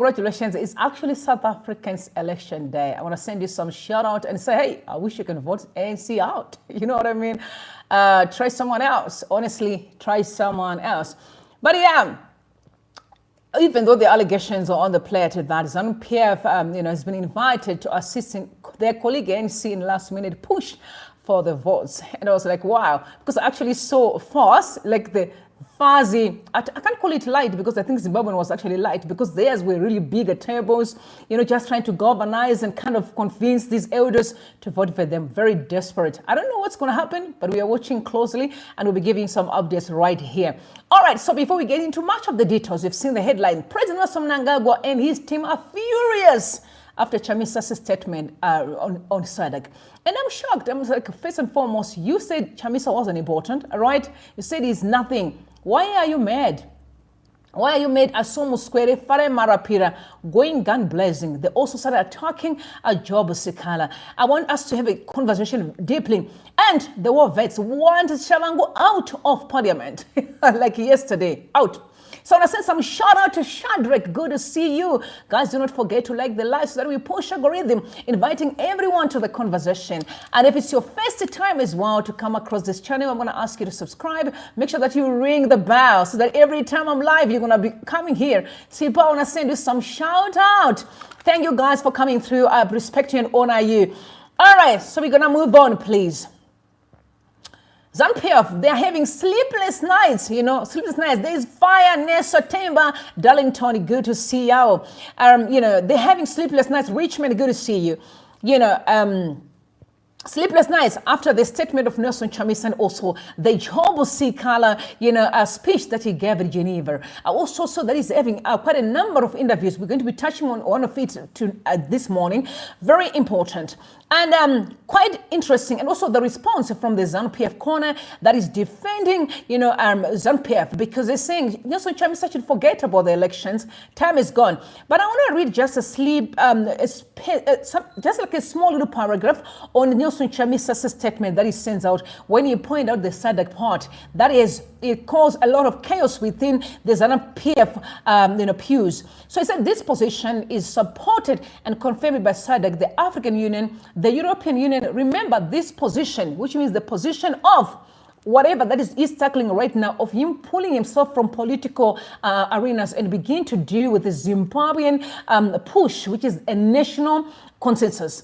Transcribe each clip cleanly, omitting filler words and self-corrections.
Congratulations, it's actually South Africans election day. I want to send you some shout out and say, hey, I wish you can vote ANC out. You know what I mean? Try someone else. Honestly, try someone else. But yeah, even though the allegations are on the plate that ZANU-PF has been invited to assist in their colleague ANC in last minute push for the votes. And I was like, wow, because I actually saw fast, like the fuzzy, I can't call it light because I think Zimbabwean was actually light because theirs were really bigger tables, just trying to galvanize and kind of convince these elders to vote for them. Very desperate. I don't know what's going to happen, but we are watching closely and we'll be giving some updates right here. All right, so before we get into much of the details, you've seen the headline. President Mnangagwa and his team are furious after Chamisa's statement on SADC. And I'm shocked. I'm like, first and foremost, you said Chamisa wasn't important, all right? You said he's nothing. Why are you mad? Why are you mad? Asomu Square, Fare Marapira, going gun blazing. They also started attacking a job Sikhala. I want us to have a conversation deeply. And the war vets want Tshabangu out of parliament, like yesterday, out. So I want to send some shout out to Shadrach. Good to see you. Guys, do not forget to like the live so that we push algorithm, inviting everyone to the conversation. And if it's your first time as well to come across this channel, I'm going to ask you to subscribe. Make sure that you ring the bell so that every time I'm live, you're going to be coming here. Sipa, I want to send you some shout out. Thank you guys for coming through. I respect you and honor you. All right, so we're going to move on, please. ZANU-PF, they're having sleepless nights, sleepless nights. There's fire near Sotemba, Darlington, good to see you. They're having sleepless nights. Richmond, good to see you. Sleepless nights after the statement of Nelson Chamisa and also the job of Sikhala, a speech that he gave in Geneva. I also saw that he's having quite a number of interviews. We're going to be touching on one of it this morning. Very important. And quite interesting, and also the response from the ZANU-PF corner that is defending, ZANU-PF, because they're saying Nelson Chamisa should forget about the elections. Time is gone. But I want to read just just like a small little paragraph on Nelson Chamisa's statement that he sends out when he pointed out the SADC part. That is, it caused a lot of chaos within the ZANU-PF, pews. So he said this position is supported and confirmed by SADC, the African Union, the European Union. Remember this position, which means the position of whatever that is he's tackling right now, of him pulling himself from political arenas and begin to deal with the Zimbabwean push, which is a national consensus.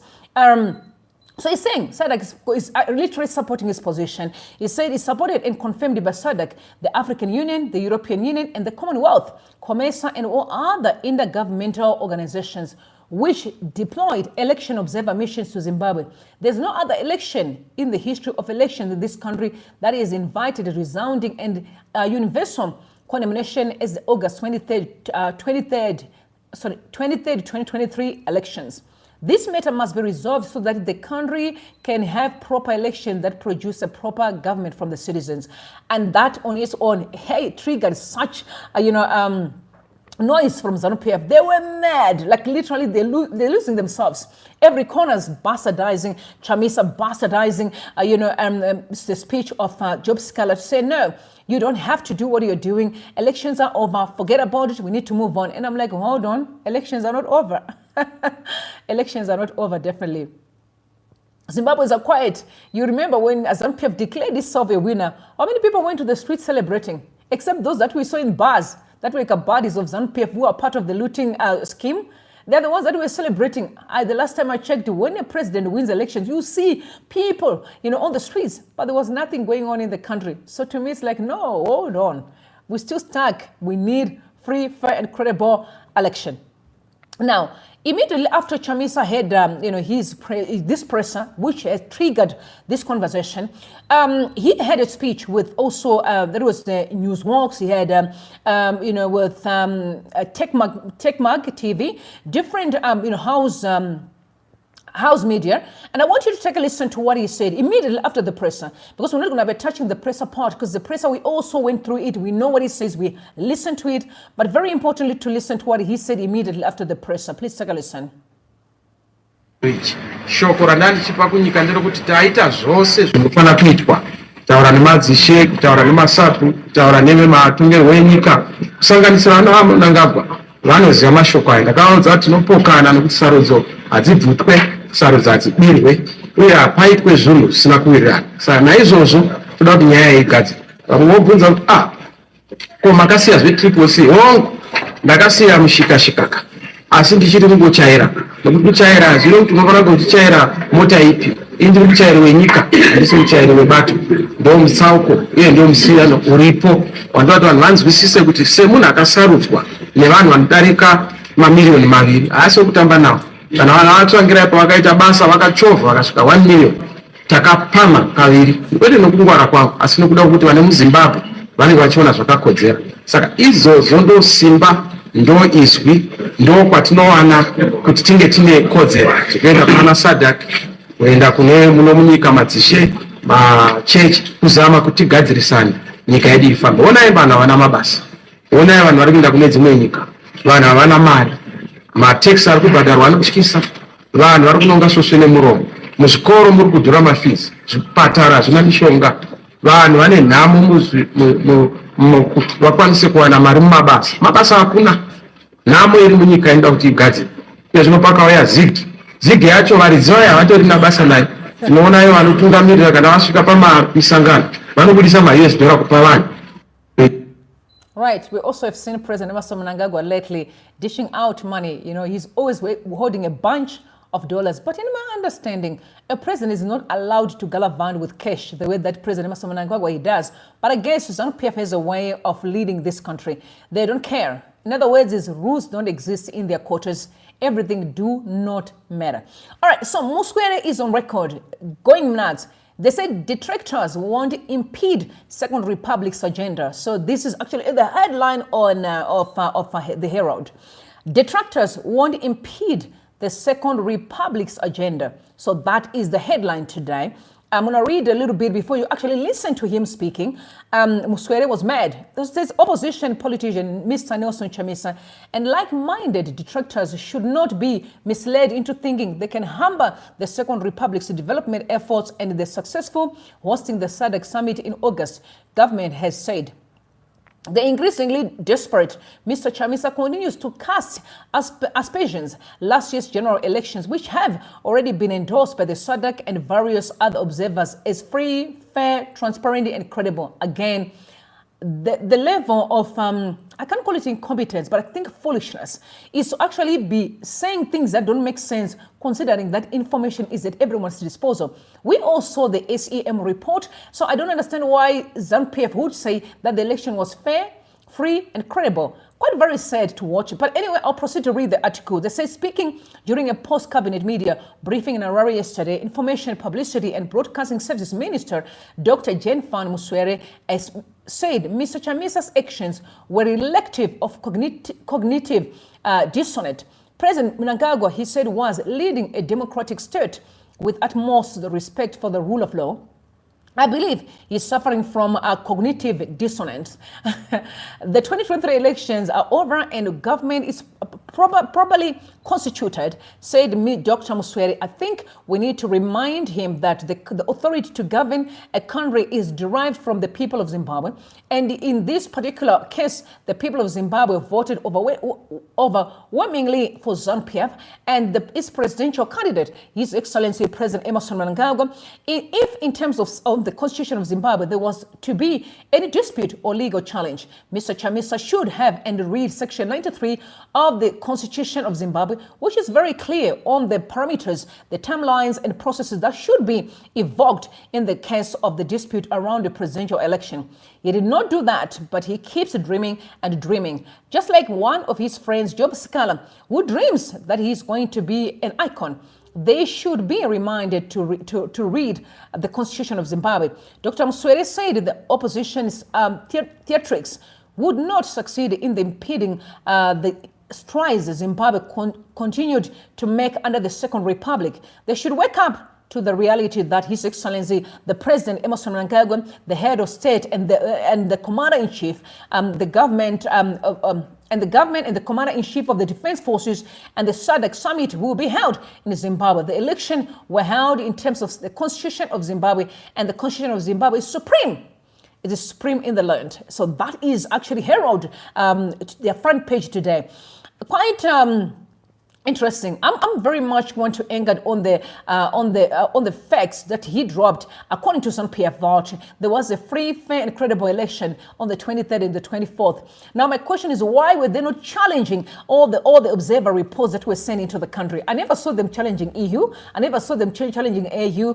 So he's saying SADC is literally supporting his position. He said it's supported and confirmed by SADC, the African Union, the European Union, and the Commonwealth, COMESA, and all other intergovernmental organizations which deployed election observer missions to Zimbabwe. There's no other election in the history of elections in this country that is invited a resounding and universal condemnation as the August 23rd, 2023 elections. This matter must be resolved so that the country can have proper elections that produce a proper government from the citizens. And that on its own, triggered such, noise from ZANU-PF. They were mad, like literally they're losing themselves. Every corner's bastardizing, Chamisa bastardizing, the speech of Job Sikhala to say, no, you don't have to do what you're doing. Elections are over. Forget about it. We need to move on. And I'm like, hold on. Elections are not over. Elections are not over, definitely. Zimbabweans are quiet. You remember when ZANU-PF declared itself a winner, how many people went to the streets celebrating? Except those that we saw in bars, that were like bodies of ZANU-PF who are part of the looting scheme. They're the ones that were celebrating. The last time I checked, when a president wins elections, you see people, on the streets, but there was nothing going on in the country. So to me, it's like, no, hold on. We're still stuck. We need free, fair, and credible election. Now, immediately after Chamisa had, this presser, which has triggered this conversation, he had a speech with also, there was the news walks, he had, with Techmag TV, different, house media, and I want you to take a listen to what he said immediately after the presser, because we're not going to be touching the presser part, because the presser, we also went through it, we know what he says, we listen to it, but very importantly to listen to what he said immediately after the presser. Please take a listen. Shoko randani chipakunyika ndiro kuti taita zvose zvinofana kuitwa, taura nemadzishe, kutaura nemasapu, kutaura nematungerwo enyika, kusanganisira ana Mnangagwa vanoziva mashoko aya. Ndakaudza kuti tinopokana nokuti sarudzo hadzibvutwe, sarudzo hadzibirwe, uye hapaitwe zvinhu zvisina kuwirirana. Saka naizvozvo toda kuti nyaya igadzirwe. Vamwe vobvunza kuti ko makasiya zvetriple C? Hongu, ndakasiya mushikashikaka, asi ndichiri kungochaira. Nokuti kuchaira zvino kuti unofanira kuti uchichaira mota ipi? Indiri muchairi wenyika, handisi muchairi webato. Ndo mutsauko uye ndio musiyano uripo wandoda kuti vanhu vanzwisise kuti semunhu akasarudzwa nevanhu vanodarika mamiliyoni maviri haasi wekutamba nawo. Kana vanhu vakatsvangira pavakaita basa vakachovha vakasvika 1 million, takapama kaviri, kwete nokungwara kwavo asi nokuda kuti vane muZimbabwe vanenge vachiona zvakakodzera. Saka izvozvo ndo simba, ndo izwi, ndo kwatinowana kuti tinge tine kodzero dzekuenda kuna SADC, kuenda kune muno munyika madzishe machechi, kuzama kuti tigadzirisane nyika yedu ifambe. Onai vanhu havana mabasa, onai vanhu vari kuenda kune dzimwe nyika, vanhu havana mari, mataxi ari kubhadharwa anotyisa, vanhu vari kunonga svosve nemuromo, muzvikoro muri kudhura mafizi, zvipatara hazvina mishonga, vanhu vane nhamo kuti vakwanise kuwana mari mumabasa, mabasa hakuna. Nhamo iri munyika inoda kuti igadzirwe. Zvino pakauya ZIG yacho varidzi vayo havatori nabasa nayo. Tinoona ivo vanotungamirira kana vasvika pamisangano vanobudisa ma-US dollar kupa vanhu. Right, we also have seen President Mnangagwa lately dishing out money. You know, he's always holding a bunch of dollars. But in my understanding, a president is not allowed to gallivant with cash the way that President Mnangagwa he does. But I guess ZANU-PF has a way of leading this country. They don't care. In other words, these rules don't exist in their quarters. Everything do not matter. All right, so Muswere is on record going nuts. They said detractors won't impede Second Republic's agenda. So this is actually the headline on the Herald. Detractors won't impede the Second Republic's agenda. So that is the headline today. I'm going to read a little bit before you actually listen to him speaking. Muswere was mad. This opposition politician, Mr. Nelson Chamisa, and like-minded detractors should not be misled into thinking they can hamper the Second Republic's development efforts and the successful hosting the SADC summit in August, government has said. The increasingly desperate Mr. Chamisa continues to cast aspersions last year's general elections, which have already been endorsed by the SADC and various other observers as free, fair, transparent, and credible. Again, the level of, I can't call it incompetence, but I think foolishness is to actually be saying things that don't make sense, considering that information is at everyone's disposal. We all saw the SEM report, so I don't understand why ZANU-PF would say that the election was fair, free, and credible. Quite very sad to watch. But anyway, I'll proceed to read the article. They say, speaking during a post-cabinet media briefing in Harare yesterday, Information, Publicity and Broadcasting Services Minister Dr. Jenfan Muswere said Mr. Chamisa's actions were reflective of cognitive dissonance. President Mnangagwa, he said, was leading a democratic state with utmost respect for the rule of law. I believe he's suffering from a cognitive dissonance. The 2023 elections are over and government is properly constituted, said Dr. Muswere. I think we need to remind him that the authority to govern a country is derived from the people of Zimbabwe. And in this particular case, the people of Zimbabwe voted overwhelmingly for ZANU-PF and its presidential candidate, His Excellency President Emmerson Mnangagwa. If in terms of the Constitution of Zimbabwe there was to be any dispute or legal challenge, Mr. Chamisa should have and read Section 93 of the Constitution of Zimbabwe, which is very clear on the parameters, the timelines and processes that should be evoked in the case of the dispute around the presidential election. He did not do that, but he keeps dreaming and dreaming. Just like one of his friends, Sikhala, who dreams that he's going to be an icon. They should be reminded to read the Constitution of Zimbabwe. Dr. Muswere said the opposition's theatrics would not succeed in impeding the strides Zimbabwe continued to make under the Second Republic. They should wake up to the reality that His Excellency, the President Emmerson Mnangagwa, the head of state and the commander-in-chief, the government and the commander-in-chief of the defense forces and the SADC summit will be held in Zimbabwe. The election were held in terms of the Constitution of Zimbabwe, and the Constitution of Zimbabwe is supreme. It is supreme in the land. So that is actually Herald, their front page today. quite interesting. I'm very much want to anchor on the facts that he dropped. According to ZANU-PF Vows, there was a free, fair, and credible election on the 23rd and the 24th. Now, my question is, why were they not challenging all the observer reports that were sent into the country? I never saw them challenging EU. I never saw them challenging AU.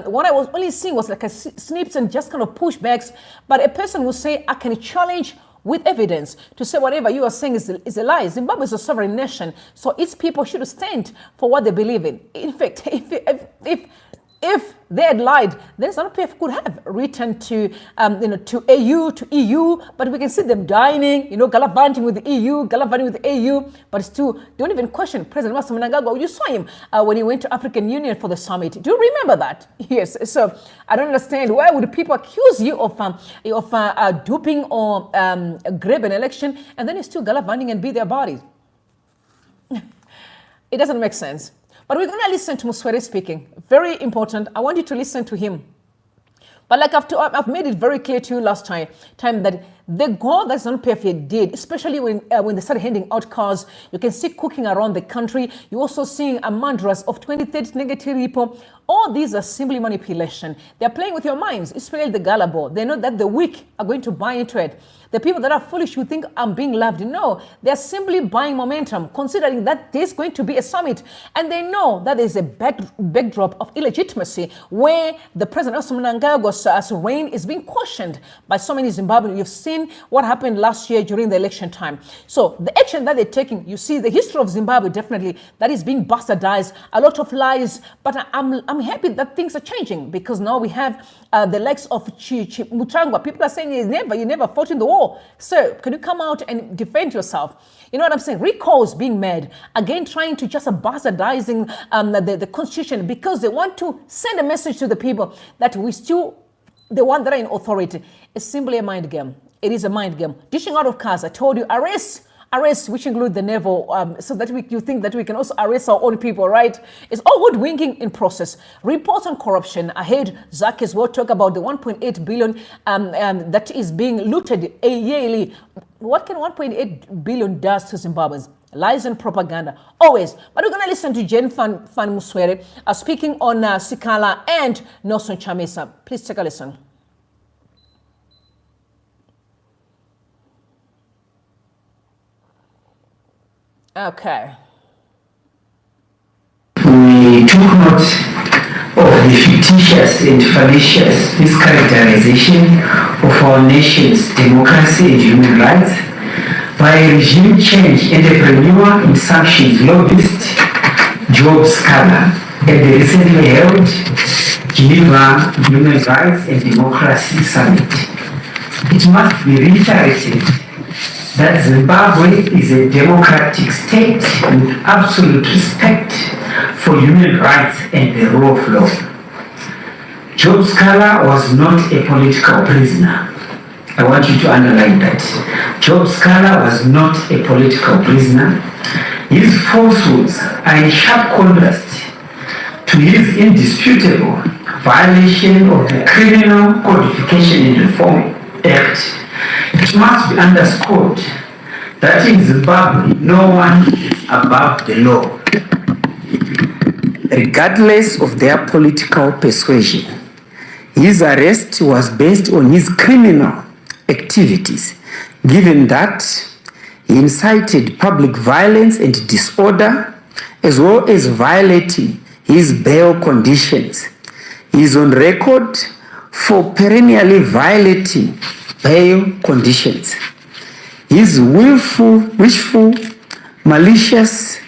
What I was only seeing was like a snips and just kind of pushbacks. But a person will say, I can challenge with evidence to say whatever you are saying is a lie. Zimbabwe is a sovereign nation, so its people should stand for what they believe in. In fact, if they had lied, then ZANU-PF could have written to to AU, to EU, but we can see them dining, gallivanting with the EU, gallivanting with the AU, but still don't even question President Mnangagwa. You saw him when he went to African Union for the summit. Do you remember that? Yes. So I don't understand, why would people accuse you of duping or grab an election, and then you still gallivanting and be their bodies? It doesn't make sense. But we're going to listen to Muswere speaking. Very important. I want you to listen to him. But like I've made it very clear to you last time that the goal that ZANU-PF did, especially when they started handing out cars, you can see cooking around the country. You're also seeing a mantras of 2030 negative repo. All these are simply manipulation. They're playing with your minds, especially the gullible. They know that the weak are going to buy into it. The people that are foolish who think I'm being loved, no, they're simply buying momentum, considering that there's going to be a summit. And they know that there's a backdrop of illegitimacy where the President of Mnangagwa's reign is being questioned by so many Zimbabweans. You've seen what happened last year during the election time. So the action that they're taking, you see the history of Zimbabwe definitely, that is being bastardized, a lot of lies. But I'm happy that things are changing, because now we have the likes of Muchangwa. People are saying you never fought in the war. So can you come out and defend yourself? You know what I'm saying? Recalls being made, again trying to just bastardizing the constitution, because they want to send a message to the people that we still, the one that are in authority. It's simply a mind game. It is a mind game. Dishing out of cars, I told you, arrests, which include the naval, so that you think that we can also arrest our own people, right? It's all hoodwinking in process. Reports on corruption. I heard Zach as well talk about the 1.8 billion that is being looted yearly. What can 1.8 billion does to Zimbabweans? Lies and propaganda, always. But we're going to listen to Jen Fan Muswere speaking on Sikhala and Nelson Chamisa. Please take a listen. Okay. We took note of the fictitious and fallacious mischaracterization of our nation's democracy and human rights by a regime change entrepreneur and sanctions lobbyist, Job Sikhala, at the recently held Geneva Human Rights and Democracy Summit. It must be reiterated that Zimbabwe is a democratic state with absolute respect for human rights and the rule of law. Job Sikhala was not a political prisoner. I want you to underline that. Job Sikhala was not a political prisoner. His falsehoods are in sharp contrast to his indisputable violation of the Criminal Codification and Reform Act. It must be underscored that in Zimbabwe, no one is above the law, regardless of their political persuasion. His arrest was based on his criminal activities, given that he incited public violence and disorder, as well as violating his bail conditions. He is on record for perennially violating bail conditions. His willful, wishful, malicious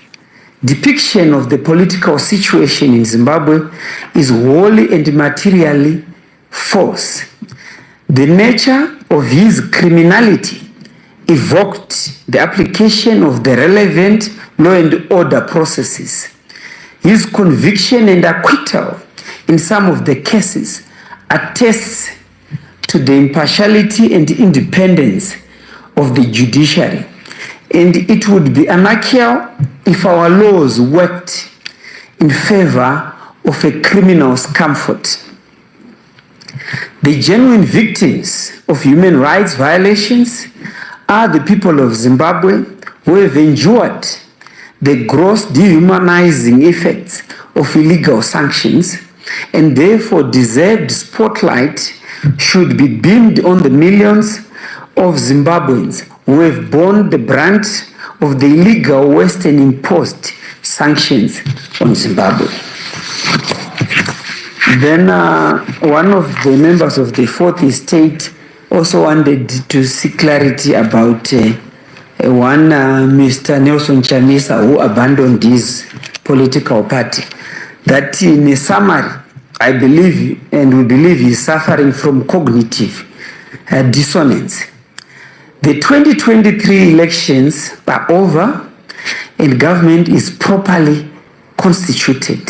depiction of the political situation in Zimbabwe is wholly and materially false. The nature of his criminality evoked the application of the relevant law and order processes. His conviction and acquittal in some of the cases attests to the impartiality and independence of the judiciary. And it would be anarchical if our laws worked in favor of a criminal's comfort. The genuine victims of human rights violations are the people of Zimbabwe who have endured the gross dehumanizing effects of illegal sanctions and therefore deserved spotlight should be beamed on the millions of Zimbabweans who have borne the brunt of the illegal Western imposed sanctions on Zimbabwe. Then one of the members of the fourth estate also wanted to seek clarity about one Mr. Nelson Chamisa, who abandoned his political party. That in a summary, I believe and we believe he is suffering from cognitive dissonance. The 2023 elections are over and government is properly constituted.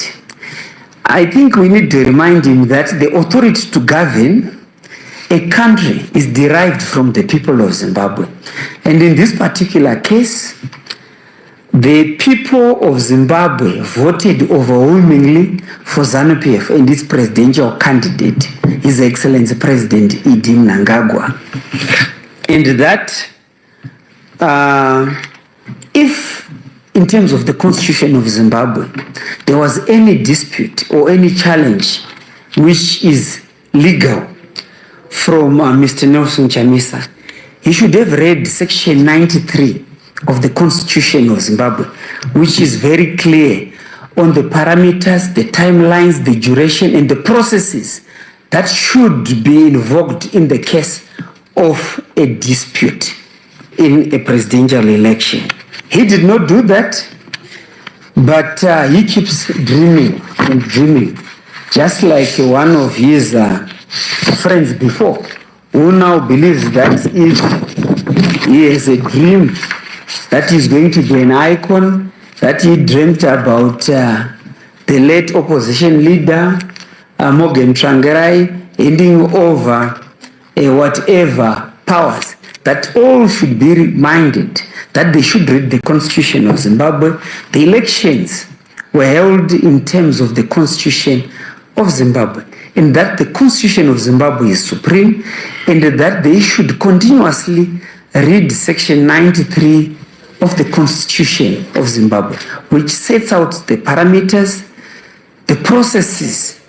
I think we need to remind him that the authority to govern a country is derived from the people of Zimbabwe. And in this particular case, the people of Zimbabwe voted overwhelmingly for ZANU-PF and its presidential candidate, His Excellency President Mnangagwa. And that if in terms of the constitution of Zimbabwe, there was any dispute or any challenge which is legal from Mr. Nelson Chamisa, he should have read section 93 of the constitution of Zimbabwe, which is very clear on the parameters, the timelines, the duration, and the processes that should be invoked in the case of a dispute in a presidential election. He did not do that, but he keeps dreaming and dreaming, just like one of his friends before, who now believes that if he has a dream that he's going to be an icon, that he dreamt about the late opposition leader, Morgan Tsvangirai, handing over whatever powers, that all should be reminded that they should read the constitution of Zimbabwe. The elections were held in terms of the constitution of Zimbabwe, and that the constitution of Zimbabwe is supreme, and that they should continuously read section 93 of the constitution of Zimbabwe, which sets out the parameters, the processes,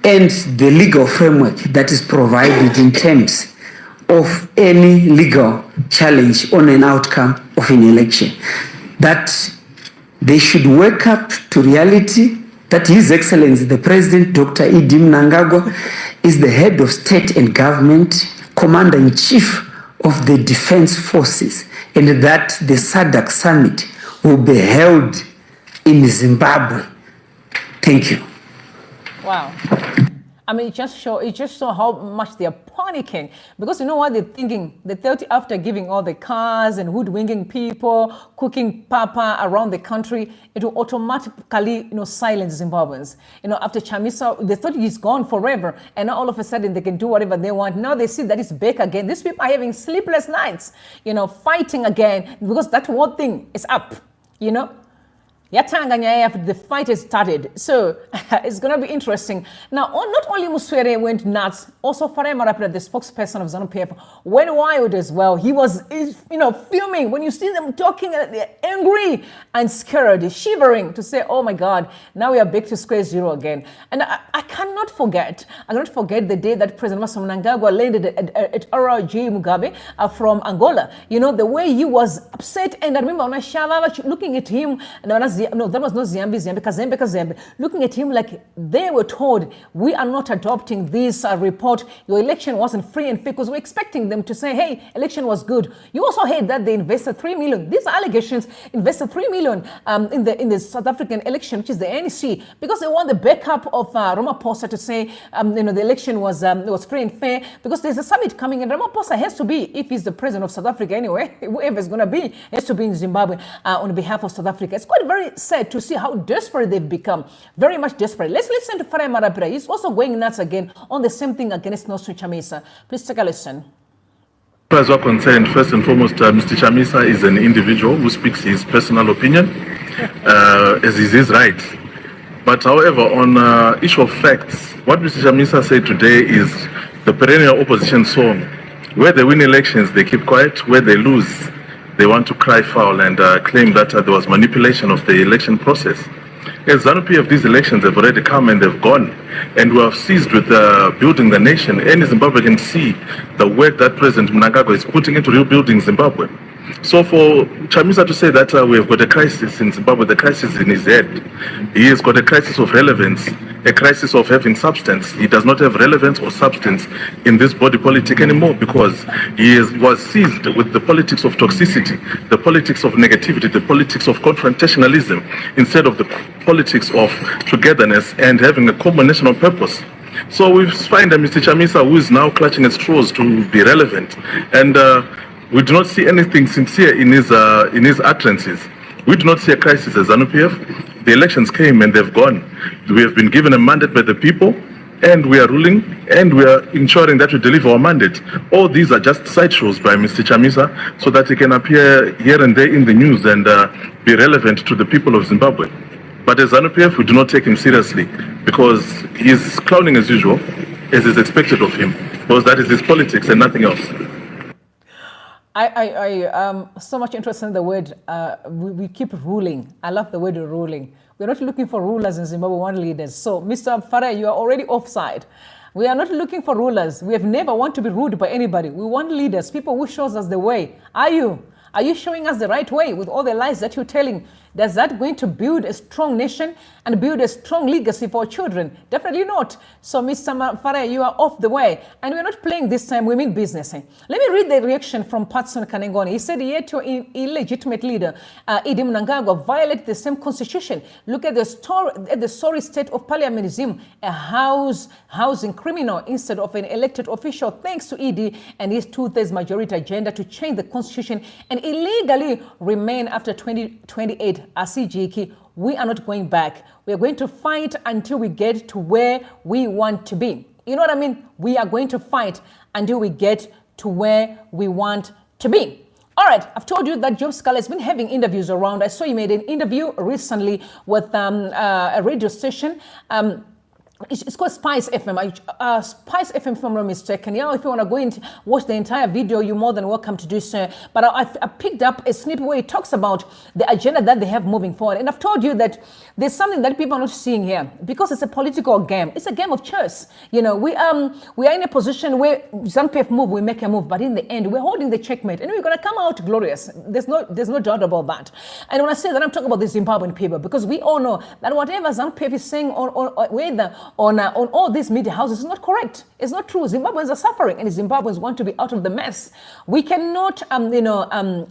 and the legal framework that is provided in terms of any legal challenge on an outcome of an election. That they should wake up to reality that His Excellency the President, Dr. Mnangagwa, is the head of state and government, Commander-in-Chief of the Defense Forces, and that the SADC summit will be held in Zimbabwe. Thank you. Wow. I mean, it just shows how much they are panicking, because you know what they're thinking? They thought after giving all the cars and hoodwinking people, cooking papa around the country, it will automatically, silence Zimbabweans. After Chamisa, they thought he's gone forever, and now all of a sudden they can do whatever they want. Now they see that it's back again. These people are having sleepless nights, fighting again, because that one thing is up, The fight has started, so it's going to be interesting. Now, not only Muswere went nuts, also Farai Marapira, the spokesperson of ZANU-PF, went wild as well. He was, fuming. When you see them talking, they're angry and scared, shivering to say, oh my God, now we are back to square zero again. And I cannot forget the day that President Mnangagwa landed at RRG Mugabe from Angola. The way he was upset, and I remember when I Shalala looking at him, and no, that was not Kazembe, looking at him like they were told, we are not adopting this report. Your election wasn't free and fair, because we're expecting them to say, hey, election was good. You also heard that they invested 3 million. These allegations invested 3 million in the South African election, which is the NEC, because they want the backup of Ramaphosa to say, the election was free and fair, because there's a summit coming, and Ramaphosa has to be, if he's the president of South Africa anyway, whoever it's going to be, has to be in Zimbabwe on behalf of South Africa. It's quite very sad to see how desperate they've become, very much desperate. Let's listen to Farai Marapira. He's also going nuts again on the same thing against Nelson Chamisa. Please take a listen. As far as we're concerned, first and foremost, Mr. Chamisa is an individual who speaks his personal opinion, as is his right. But however, on issue of facts, what Mr. Chamisa said today is the perennial opposition song. Where they win elections, they keep quiet. Where they lose, they want to cry foul and claim that there was manipulation of the election process. As ZANU-PF, these elections have already come and they've gone, and we have seized with building the nation. Any Zimbabwe can see the work that President Mnangagwa is putting into rebuilding Zimbabwe. So for Chamisa to say that we have got a crisis in Zimbabwe, the crisis in his head, he has got a crisis of relevance, a crisis of having substance. He does not have relevance or substance in this body politic anymore, because was seized with the politics of toxicity, the politics of negativity, the politics of confrontationalism, instead of the politics of togetherness and having a common national purpose. So we find Mr. Chamisa, who is now clutching at straws to be relevant, and we do not see anything sincere in his utterances. We do not see a crisis as ZANU-PF. The elections came and they've gone. We have been given a mandate by the people, and we are ruling, and we are ensuring that we deliver our mandate. All these are just sideshows by Mr. Chamisa so that he can appear here and there in the news and be relevant to the people of Zimbabwe. But as ZANU-PF, we do not take him seriously, because he is clowning as usual, as is expected of him, because that is his politics and nothing else. I so much interested in the word, we keep ruling. I love the word ruling. We're not looking for rulers in Zimbabwe, we want leaders. So, Mr. Farah, you are already offside. We are not looking for rulers. We have never want to be ruled by anybody. We want leaders, people who shows us the way. Are you? Are you showing us the right way with all the lies that you're telling? Is that going to build a strong nation and build a strong legacy for children? Definitely not. So, Mr. Farah, you are off the way. And we're not playing this time, we mean business. Let me read the reaction from Patson Kanengoni. He said, yet your illegitimate leader, Idi Mnangagwa, violated the same constitution. Look at the sorry state of parliamentarism, a housing criminal instead of an elected official, thanks to Idi and his 2/3 majority agenda to change the constitution and illegally remain after 2028. Asijiki, we are not going back. We are going to fight until we get to where we want to be. You know what I mean? We are going to fight until we get to where we want to be. All right, I've told you that Sikhala has been having interviews around. I saw he made an interview recently with a radio station. It's called Spice FM. Spice FM, if I'm not mistaken. Yeah, if you want to go and watch the entire video, you're more than welcome to do so. But I picked up a snippet where he talks about the agenda that they have moving forward. And I've told you that there's something that people are not seeing here, because it's a political game. It's a game of chess. You know, we are in a position where ZANU-PF move, we make a move, but in the end, we're holding the checkmate, and we're going to come out glorious. There's no doubt about that. And when I say that, I'm talking about the Zimbabwean people, because we all know that whatever ZANU-PF is saying on all these media houses is not correct. It's not true. Zimbabweans are suffering, and Zimbabweans want to be out of the mess. We cannot,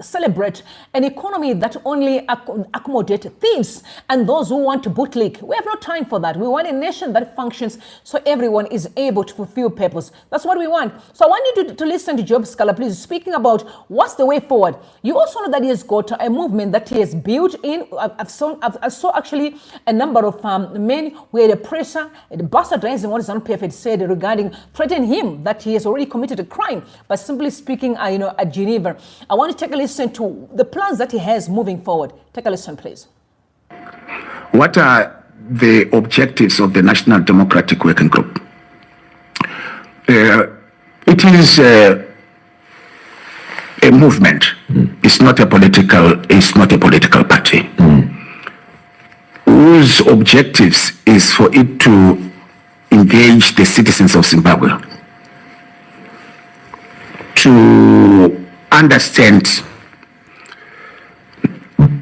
celebrate an economy that only accommodates thieves and those who want to bootlick. We have no time for that. We want a nation that functions so everyone is able to fulfill purpose. That's what we want. So I want you to listen to Sikhala, please, speaking about what's the way forward. You also know that he has got a movement that he has built in. I saw actually a number of men who had a pressure, bastardizing what ZANU-PF had said regarding threatening him that he has already committed a crime by simply speaking, at Geneva. I want to take a listen to the plans that he has moving forward. Take a listen, please. What are the objectives of the National Democratic Working Group? It is a movement. It's not a political party. Whose objectives is for it to engage the citizens of Zimbabwe to understand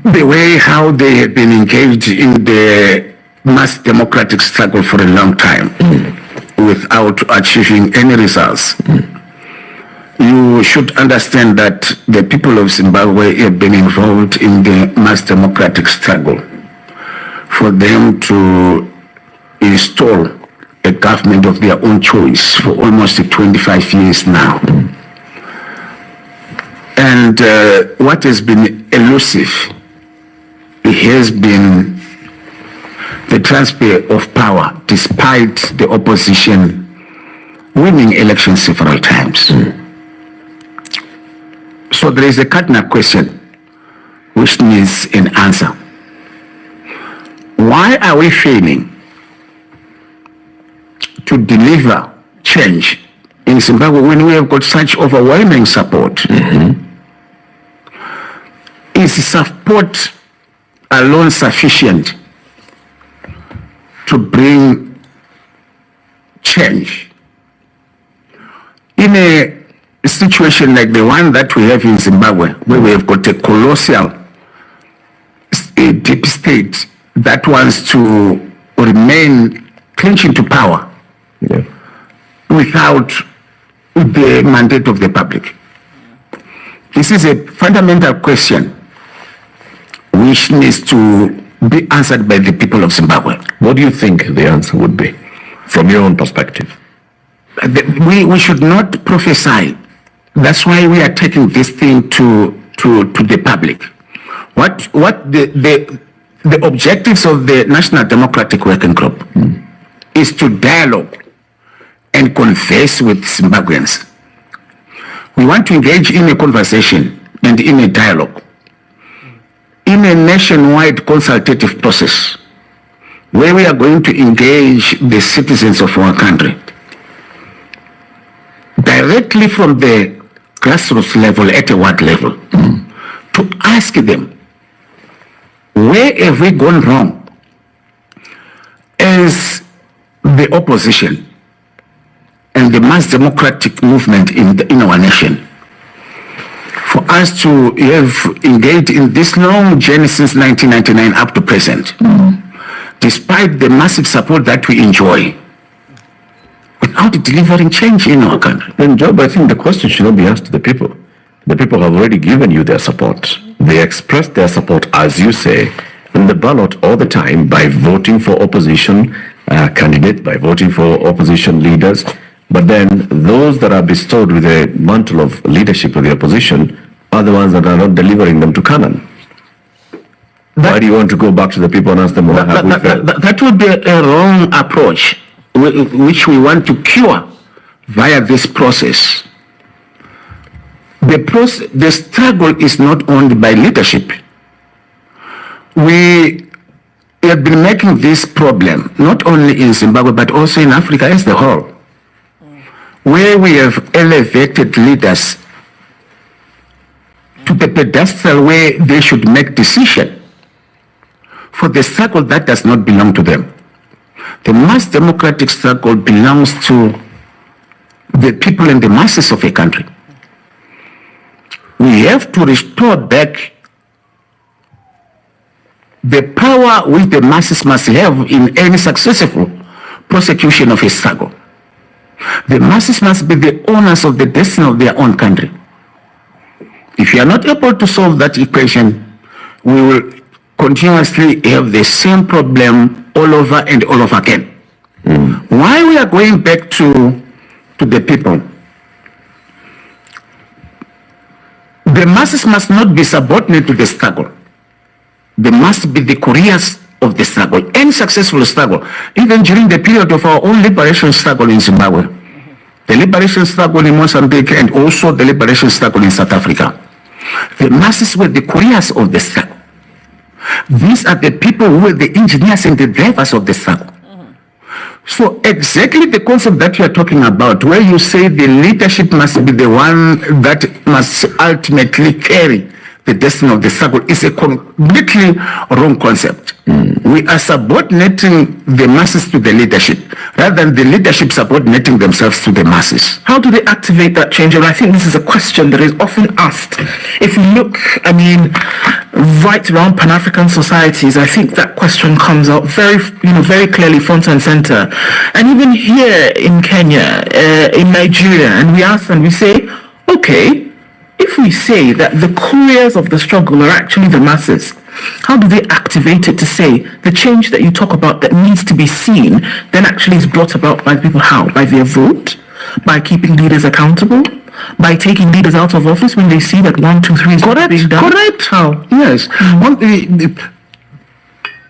the way how they have been engaged in the mass democratic struggle for a long time without achieving any results. You should understand that the people of Zimbabwe have been involved in the mass democratic struggle for them to install a government of their own choice for almost 25 years now. And what has been elusive has been the transfer of power, despite the opposition winning elections several times. So there is a cardinal question which needs an answer. Why are we failing to deliver change in Zimbabwe when we have got such overwhelming support? is support alone sufficient to bring change? In a situation like the one that we have in Zimbabwe, where we have got a colossal deep state that wants to remain clinching to power without the mandate of the public. This is a fundamental question which needs to be answered by the people of Zimbabwe. What do you think the answer would be, from your own perspective? We should not prophesy. That's why we are taking this thing to the public. What the objectives of the National Democratic Working Group is to dialogue and converse with Zimbabweans. We want to engage in a conversation and in a dialogue, in a nationwide consultative process, where we are going to engage the citizens of our country directly from the grassroots level at a ward level, to ask them, where have we gone wrong as the opposition and the mass democratic movement in our nation, for us to have engaged in this long journey since 1999 up to present, despite the massive support that we enjoy, without delivering change in our country. And Job, I think the question should not be asked to the people. The people have already given you their support. They expressed their support, as you say, in the ballot all the time by voting for opposition candidates, by voting for opposition leaders. But then those that are bestowed with the mantle of leadership of the opposition are the ones that are not delivering them to Canaan. Why do you want to go back to the people and ask them what have we failed? That would be a wrong approach, which we want to cure via this process. The struggle is not owned by leadership. We have been making this problem not only in Zimbabwe but also in Africa as a whole, where we have elevated leaders to the pedestal where they should make decisions for the struggle that does not belong to them. The mass democratic struggle belongs to the people and the masses of a country. We have to restore back the power which the masses must have in any successful prosecution of a struggle. The masses must be the owners of the destiny of their own country. If you are not able to solve that equation, we will continuously have the same problem all over and all over again. Why we are going back to the people? The masses must not be subordinate to the struggle. They must be the couriers of the struggle. Any successful struggle, even during the period of our own liberation struggle in Zimbabwe, the liberation struggle in Mozambique, and also the liberation struggle in South Africa, the masses were the couriers of the struggle. These are the people who were the engineers and the drivers of the struggle. So exactly the concept that you are talking about, where you say the leadership must be the one that must ultimately carry the destiny of the struggle, is a completely wrong concept. We are subordinating the masses to the leadership rather than the leadership subordinating themselves to the masses. How do they activate that change? And I think this is a question that is often asked. If you look, right around Pan-African societies, I think that question comes out very clearly front and center. And even here in Kenya, in Nigeria, and we ask and we say, okay, if we say that the couriers of the struggle are actually the masses, how do they activate it to say the change that you talk about that needs to be seen then actually is brought about by people? How? By their vote? By keeping leaders accountable? By taking leaders out of office when they see that 1, 2, 3 is being done? Correct. How? Yes.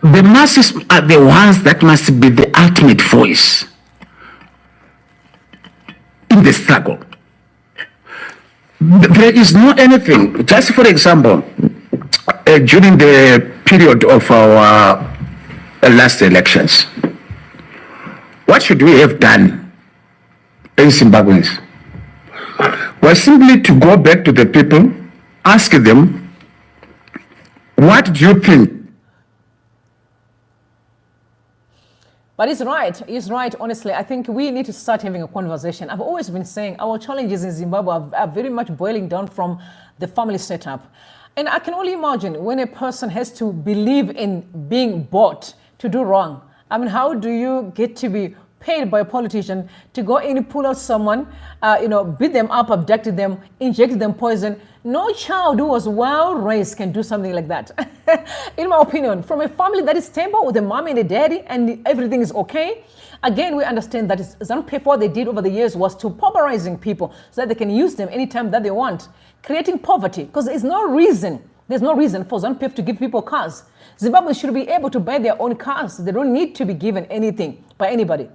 The masses are the ones that must be the ultimate voice in the struggle. There is no anything. Just for example, during the period of our last elections, what should we have done in Zimbabweans? Was simply to go back to the people, ask them What do you think? But he's right, honestly. I think we need to start having a conversation. I've always been saying our challenges in Zimbabwe are very much boiling down from the family setup. And I can only imagine when a person has to believe in being bought to do wrong. I mean, how do you get to be paid by a politician to go in and pull out someone, beat them up, abducted them, injected them poison? No child who was well raised can do something like that. In my opinion, from a family that is stable with a mom and a daddy and everything is okay. Again, we understand that ZANU-PF, what they did over the years was to pauperizing people so that they can use them anytime that they want, creating poverty, because there's no reason for ZANU-PF to give people cars. Zimbabwe should be able to buy their own cars. They don't need to be given anything by anybody.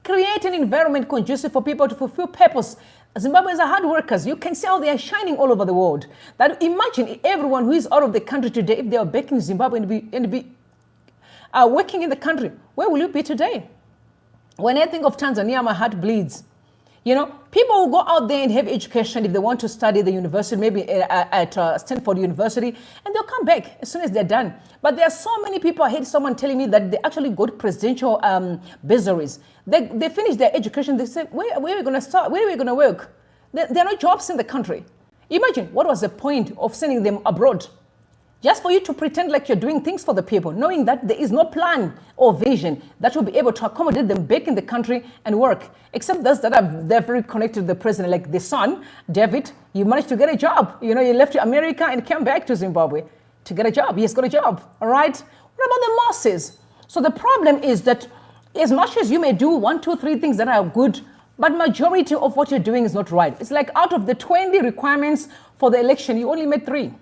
Create an environment conducive for people to fulfill purpose. Zimbabweans are hard workers. You can see how they are shining all over the world. That imagine everyone who is out of the country today, if they are back in Zimbabwe and be working in the country, where will you be today? When I think of Tanzania, my heart bleeds. You know, people will go out there and have education if they want to study the university, maybe at Stanford University, and they'll come back as soon as they're done. But there are so many people. I had someone telling me that they actually got presidential bursaries. They finish their education. They said, where are we going to start? Where are we going to work? There are no jobs in the country. Imagine what was the point of sending them abroad? Just for you to pretend like you're doing things for the people, knowing that there is no plan or vision that will be able to accommodate them back in the country and work. Except those that they're very connected to the president, like the son, David. You managed to get a job. You know, you left America and came back to Zimbabwe to get a job. He has got a job, all right? What about the masses? So the problem is that as much as you may do 1, 2, 3 things that are good, but majority of what you're doing is not right. It's like out of the 20 requirements for the election, you only made 3.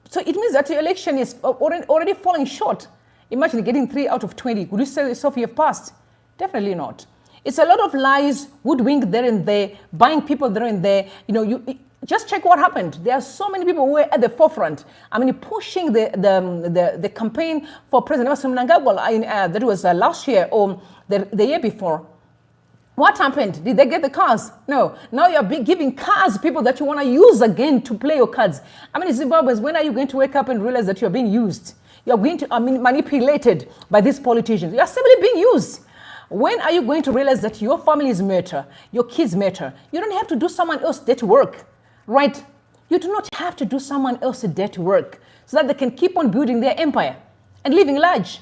So it means that your election is already falling short. Imagine getting 3 out of 20. Would you say yourself you have passed? Definitely not. It's a lot of lies, woodwink there and there, buying people there and there. You know, you just check what happened. There are so many people who were at the forefront. I mean, pushing the campaign for President Mnangagwa that was last year or the year before. What happened? Did they get the cars? No. Now you're giving cars people that you want to use again to play your cards. I mean, Zimbabweans, when are you going to wake up and realize that you're being used? You're going to, manipulated by these politicians. You're simply being used. When are you going to realize that your families matter, your kids matter? You don't have to do someone else's dirty work, right? You do not have to do someone else's dirty work so that they can keep on building their empire and living large,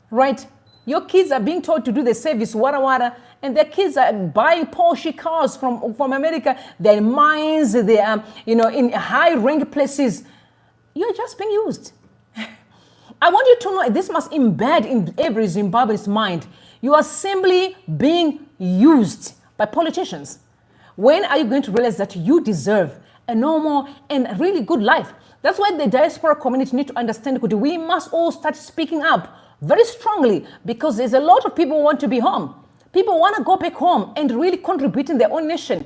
right? Your kids are being told to do the service, wada, and their kids are buying Porsche cars from America. They're in mines, they are, in high-rank places. You're just being used. I want you to know this must embed in every Zimbabwean's mind. You are simply being used by politicians. When are you going to realize that you deserve a normal and really good life? That's why the diaspora community need to understand that we must all start speaking up very strongly, because there's a lot of people who want to be home. People want to go back home and really contribute in their own nation.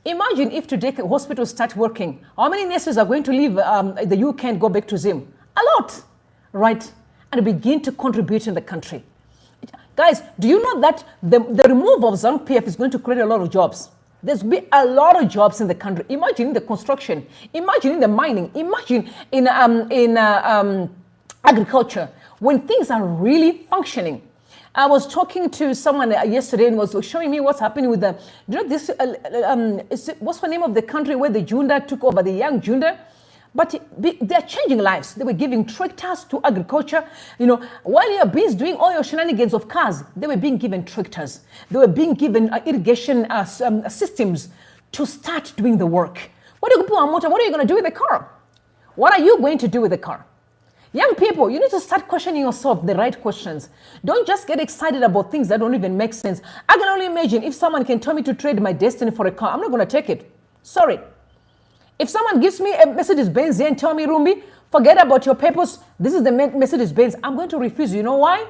Imagine if today hospitals start working. How many nurses are going to leave the UK and go back to Zim? A lot, right? And begin to contribute in the country. Guys, do you know that the removal of ZANU-PF is going to create a lot of jobs? There's be a lot of jobs in the country. Imagine in the construction. Imagine in the mining. Imagine in agriculture. When things are really functioning. I was talking to someone yesterday and was showing me what's happening with the, this, what's the name of the country where the junta took over, the young junta? But they're changing lives. They were giving tractors to agriculture. While you're busy doing all your shenanigans of cars, they were being given tractors. They were being given irrigation systems to start doing the work. What are you going to do with the car? What are you going to do with the car? Young people, you need to start questioning yourself the right questions. Don't just get excited about things that don't even make sense. I can only imagine if someone can tell me to trade my destiny for a car, I'm not going to take it. Sorry. If someone gives me a Mercedes-Benz and tell me, Rumbi, forget about your purpose, this is the Mercedes-Benz, I'm going to refuse. You know why?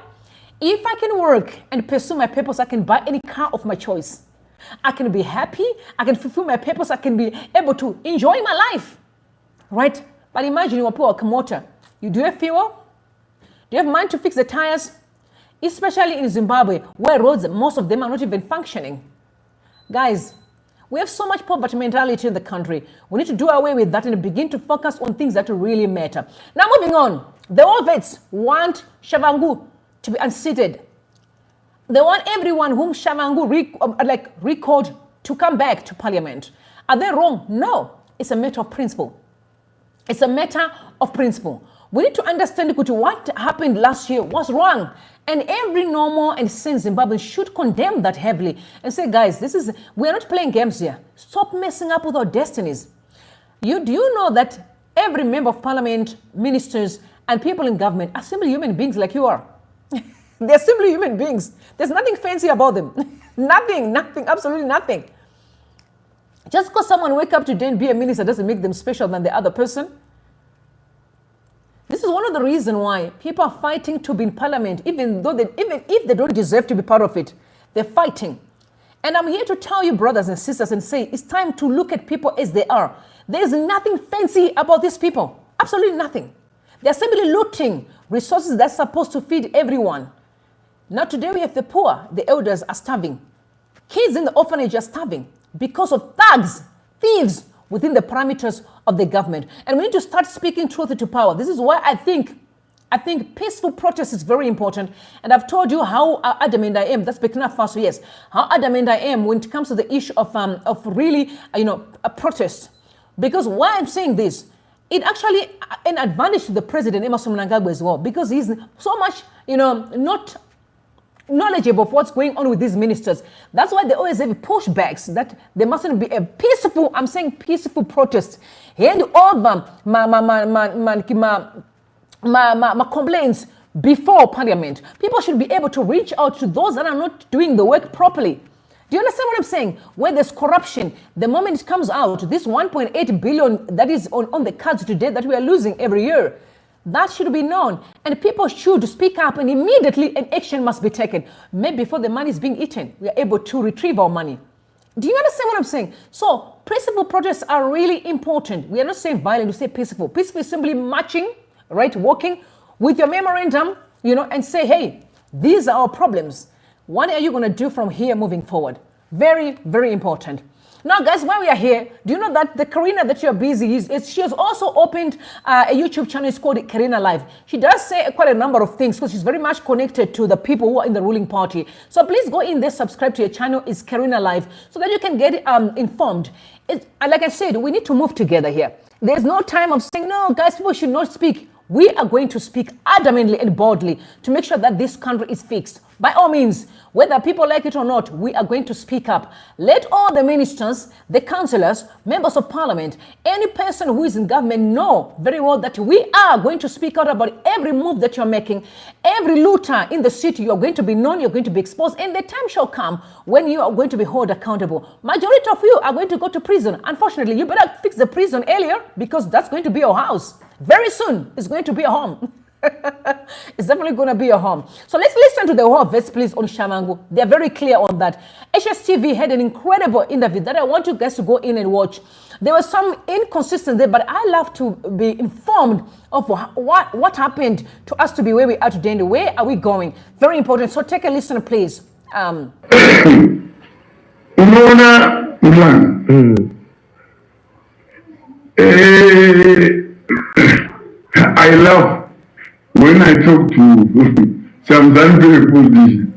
If I can work and pursue my purpose, I can buy any car of my choice. I can be happy, I can fulfill my purpose, I can be able to enjoy my life. Right? But imagine you are a motor. You do have fuel? Do you have money to fix the tires? Especially in Zimbabwe, where roads, most of them are not even functioning. Guys, We have so much poverty mentality in the country. We need to do away with that and begin to focus on things that really matter. Now, moving on. The Vows want Tshabangu to be unseated. They want everyone whom Tshabangu recalled to come back to parliament. Are they wrong? No. It's a matter of principle. It's a matter of principle. We need to understand what happened last year was wrong. And every normal and sane Zimbabwean should condemn that heavily and say, guys, we are not playing games here. Stop messing up with our destinies. Do you know that every member of parliament, ministers, and people in government are simply human beings like you are? They're simply human beings. There's nothing fancy about them. Nothing, absolutely nothing. Just because someone wake up today and be a minister doesn't make them special than the other person. This is one of the reasons why people are fighting to be in parliament, even if they don't deserve to be part of it. They're fighting. And I'm here to tell you, brothers and sisters, and say it's time to look at people as they are. There's nothing fancy about these people. Absolutely nothing. They're simply looting resources that's supposed to feed everyone. Now today we have the poor, the elders are starving. Kids in the orphanage are starving because of thugs, thieves within the parameters of the government. And we need to start speaking truth to power. This is why I think peaceful protest is very important. And I've told you how adamant I am. That's Burkina Faso, yes. How adamant I am when it comes to the issue of really, a protest. Because why I'm saying this, it actually an advantage to the president, Emerson Mnangagwa, as well, because he's so much, not knowledgeable of what's going on with these ministers. That's why they always have pushbacks that there mustn't be a peaceful, I'm saying peaceful protest. Hand over my complaints before parliament. People should be able to reach out to those that are not doing the work properly. Do you understand what I'm saying? Where there's corruption, the moment it comes out, this 1.8 billion that is on the cards today that we are losing every year, that should be known. And people should speak up, and immediately an action must be taken. Maybe before the money is being eaten, we are able to retrieve our money. Do you understand what I'm saying? So peaceful protests are really important. We are not saying violent, we say peaceful. Peaceful is simply marching, right, walking with your memorandum, and say, hey, these are our problems. What are you going to do from here moving forward? Very, very important. Now, guys, while we are here, do you know that the Karina that you're busy she has also opened a YouTube channel. It's called Karina Live. She does say quite a number of things because she's very much connected to the people who are in the ruling party. So please go in there, subscribe to your channel. It's Karina Live so that you can get informed. Like I said, we need to move together here. There's no time of saying, no, guys, people should not speak. We are going to speak adamantly and boldly to make sure that this country is fixed. By all means, whether people like it or not, we are going to speak up. Let all the ministers, the councillors, members of parliament, any person who is in government know very well that we are going to speak out about every move that you're making. Every looter in the city, you're going to be known, you're going to be exposed, and the time shall come when you are going to be held accountable. Majority of you are going to go to prison. Unfortunately, you better fix the prison earlier because that's going to be your house. Very soon, it's going to be a home. It's definitely going to be a home. So let's listen to the whole verse, please, on Tshabangu. They're very clear on that. HSTV had an incredible interview that I want you guys to go in and watch. There was some inconsistency there, but I love to be informed of what happened to us to be where we are today and where are we going. Very important. So take a listen, please. I love when I talk to some ZANU-PF politicians.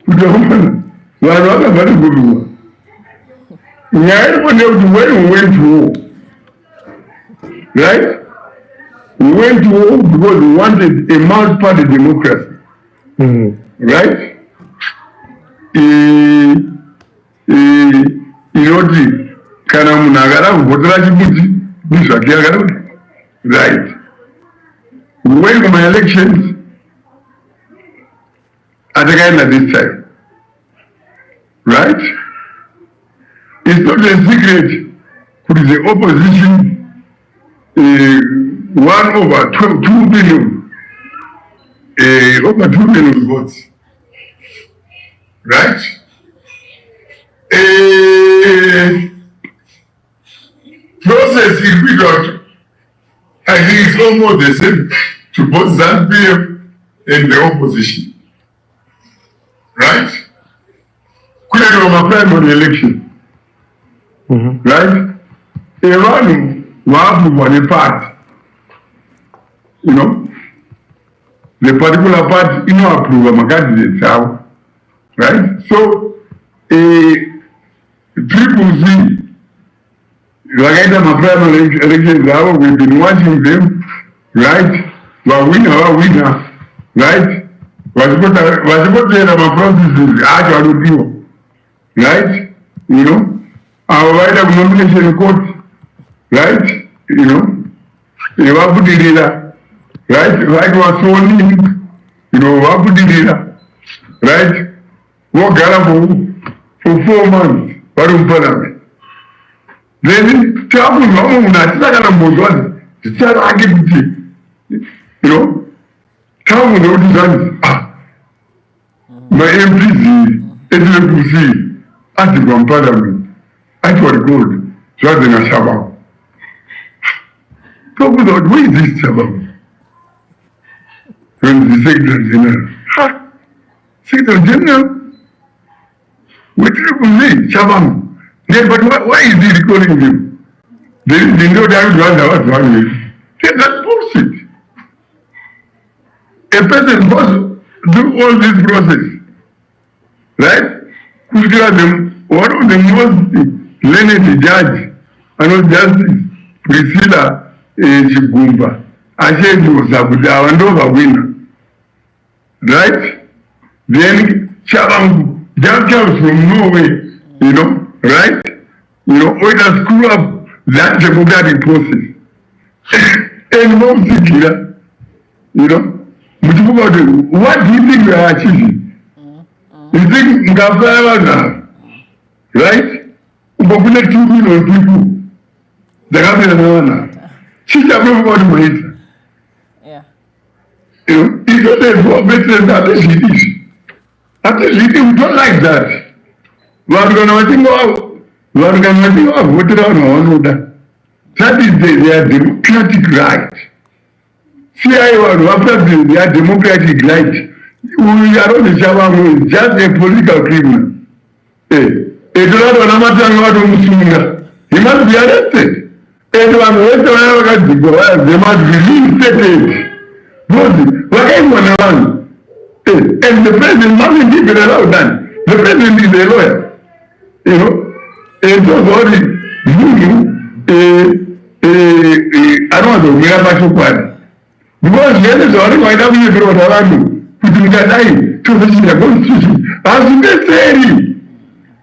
Very good one. When we went to war, right? We went to war because we wanted a multi-party democracy, right? Right. We went to my elections at the end of this time. Right? It's not a secret for the opposition 2 billion over 2 billion votes. Right? Process is figured out. I think it's almost the same to both ZANU-PF and the opposition. Right? Clearly on my primary election, right? Iran was a part, you know, the particular part, approve a candidate, right? So, Triple C, like my primary elections, we've been watching them, right? We're winner, right? Was supposed to have a process actually, right? You know, our right of nomination court, right? You know, you have to do that, right? Right was so link, have to do that, right? What Galabo for 4 months, what in Parliament. Then, travel long, that's not going to move on. It's not arguing, travel the my MPC, SADC, at the Parliament, actually good, rather than a Tshabangu. Talk about where is this Tshabangu? When the Secretary General, Secretary General, what do you say, Tshabangu? Yeah, but why is he recalling him? They know that was one way. That's bullshit. A person must do all this process, right? One of the most learned judge, Justice Priscilla Chigumba, I said he was a winner, right? Then Tshabangu just comes from Norway, right? When I screw up that democratic process, and more Sikhala, what do you think we are achieving? You think Mnangagwa, right? Ubabule 2 million people. The government, she's everybody wait. Yeah. It's not a for better than the leaders. After leading, we don't like that. We are going to think of what that is their democratic right. CIA after their democratic right. We are on the Tshabangu is just a political criminal. He must be arrested. They must be reinstated. And the president mustn't keep it allowed that. The president is a lawyer. And so sorry, I don't know, we have a question. Because there is already my W to Orlando. To the Constitution as necessary.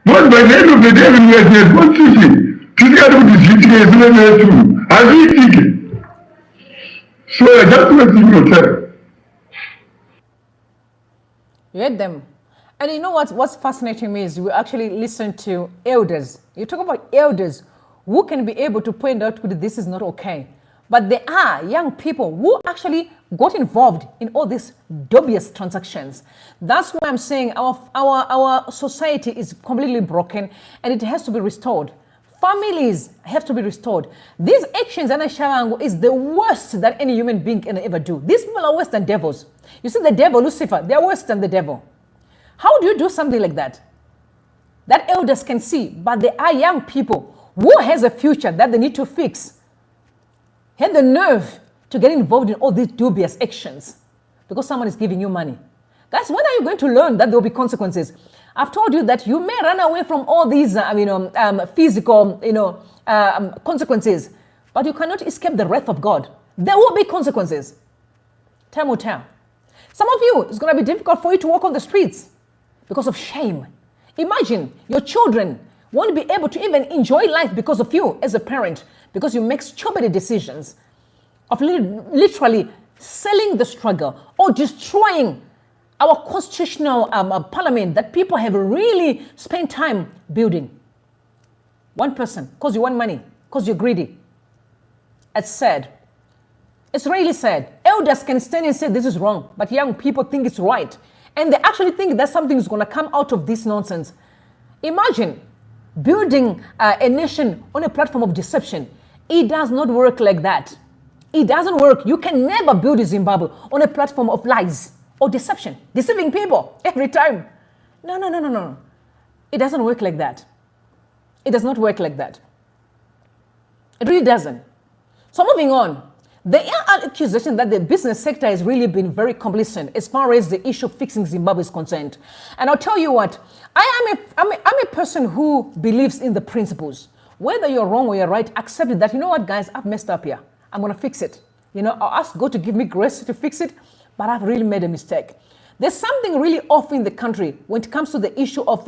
But by the end of the day, when we are the Constitution, to get to the situation as we think it. So I just want to tell. You heard them. And you know what's fascinating me is we actually listen to elders. You talk about elders who can be able to point out that this is not okay. But there are young people who actually got involved in all these dubious transactions. That's why I'm saying our society is completely broken and it has to be restored. Families have to be restored. These actions in Tshabangu is the worst that any human being can ever do. These people are worse than devils. You see the devil, Lucifer, they're worse than the devil. How do you do something like that? That elders can see, but there are young people who has a future that they need to fix. Had the nerve to get involved in all these dubious actions because someone is giving you money. Guys, when are you going to learn that there will be consequences? I've told you that you may run away from all these physical consequences, but you cannot escape the wrath of God. There will be consequences. Time will tell. Some of you, it's going to be difficult for you to walk on the streets because of shame. Imagine your children won't be able to even enjoy life because of you as a parent, because you make stupid decisions of literally selling the struggle or destroying our constitutional parliament that people have really spent time building. One person, because you want money, because you're greedy. It's sad. It's really sad. Elders can stand and say this is wrong, but young people think it's right. And they actually think that something is going to come out of this nonsense. Imagine building a nation on a platform of deception. It does not work like that. It doesn't work. You can never build Zimbabwe on a platform of lies or deception, deceiving people every time. No. It doesn't work like that. It does not work like that. It really doesn't. So moving on, there are accusations that the business sector has really been very complicit as far as the issue of fixing Zimbabwe is concerned. And I'll tell you what, I'm a person who believes in the principles. Whether you're wrong or you're right, accept that, you know what, guys, I've messed up here. I'm going to fix it. You know, I'll ask God to give me grace to fix it, but I've really made a mistake. There's something really off in the country when it comes to the issue of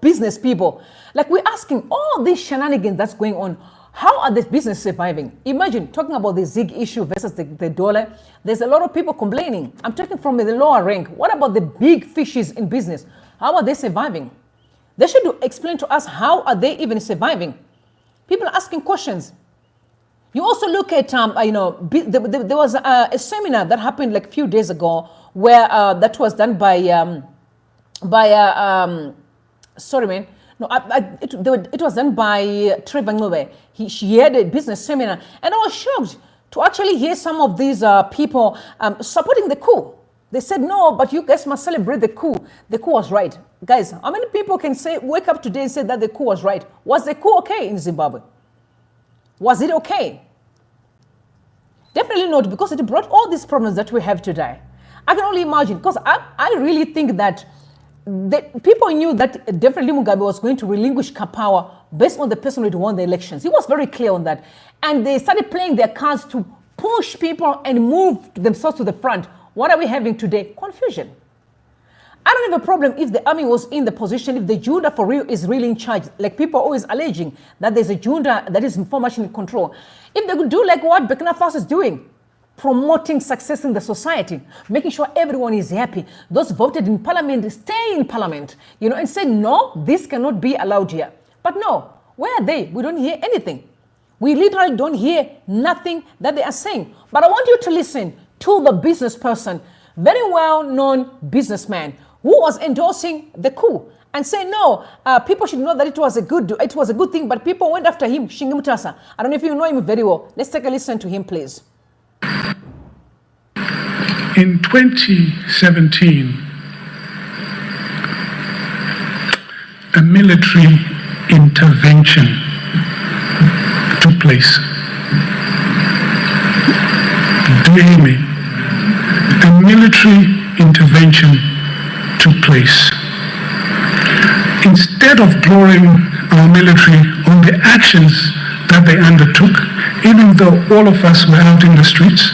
business people. Like, we're asking all these shenanigans that's going on, how are these business surviving? Imagine talking about the ZIG issue versus the dollar. There's a lot of people complaining. I'm talking from the lower rank. What about the big fishes in business? How are they surviving? They should explain to us, how are they even surviving? People are asking questions. You also look at, there was a seminar that happened like a few days ago where that was done by sorry, man. No, it was done by Tshabangu. She had a business seminar, and I was shocked to actually hear some of these people supporting the coup. They said, no, but you guys must celebrate the coup. The coup was right. Guys, how many people can say, wake up today and say that the coup was right? Was the coup okay in Zimbabwe? Was it okay? Definitely not, because it brought all these problems that we have today. I can only imagine, because I really think that people knew that definitely Mugabe was going to relinquish power based on the person who won the elections. He was very clear on that. And they started playing their cards to push people and move themselves to the front. What are we having today? Confusion. I don't have a problem if the army was in the position, if the junta for real is really in charge. Like, people are always alleging that there's a junta that is very much in control. If they could do like what Burkina Faso is doing, promoting success in the society, making sure everyone is happy. Those voted in parliament stay in parliament, you know, and say, no, this cannot be allowed here. But no, where are they? We don't hear anything. We literally don't hear nothing that they are saying. But I want you to listen to the business person, very well-known businessman, who was endorsing the coup and saying, no, people should know that it was a good thing, but people went after him, Shingimutasa. I don't know if you know him very well. Let's take a listen to him, please. In 2017, a military intervention took place. Do you hear me? A military intervention took place. Instead of glorying our military on the actions that they undertook, even though all of us were out in the streets,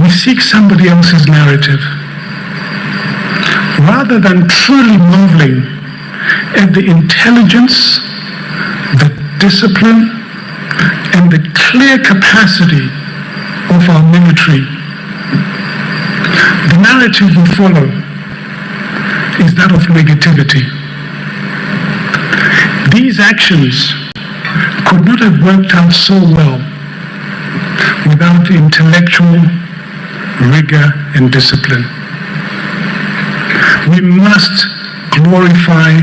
we seek somebody else's narrative. Rather than truly marveling at the intelligence, the discipline, and the clear capacity of our military, the narrative we follow is that of negativity. These actions could not have worked out so well without intellectual rigor and discipline. We must glorify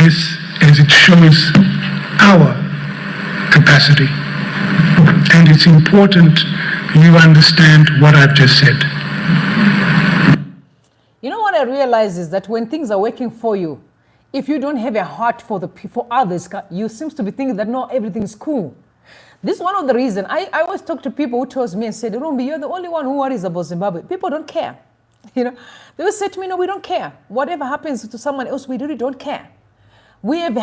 this as it shows our capacity. And it's important you understand what I've just said. You know what I realize is that when things are working for you, if you don't have a heart for others, you seem to be thinking that no, everything's cool. This is one of the reasons I always talk to people who tells me and said, Rumbi, you're the only one who worries about Zimbabwe. People don't care. You know, they will say to me, no, we don't care. Whatever happens to someone else, we really don't care. We have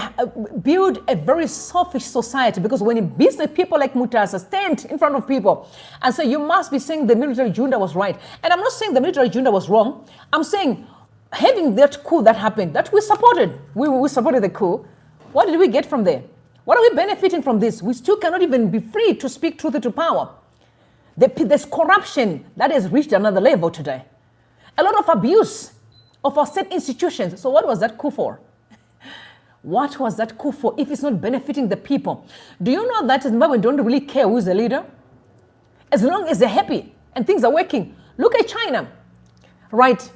built a very selfish society, because when business people like Mutasa stand in front of people and say, you must be saying the military junta was right. And I'm not saying the military junta was wrong. I'm saying having that coup that happened, that we supported. We supported the coup. What did we get from there? What are we benefiting from this? We still cannot even be free to speak truth to power. There's corruption that has reached another level today. A lot of abuse of our state institutions. So what was that coup for? What was that coup for if it's not benefiting the people? Do you know that Zimbabweans don't really care who's the leader? As long as they're happy and things are working. Look at China, right?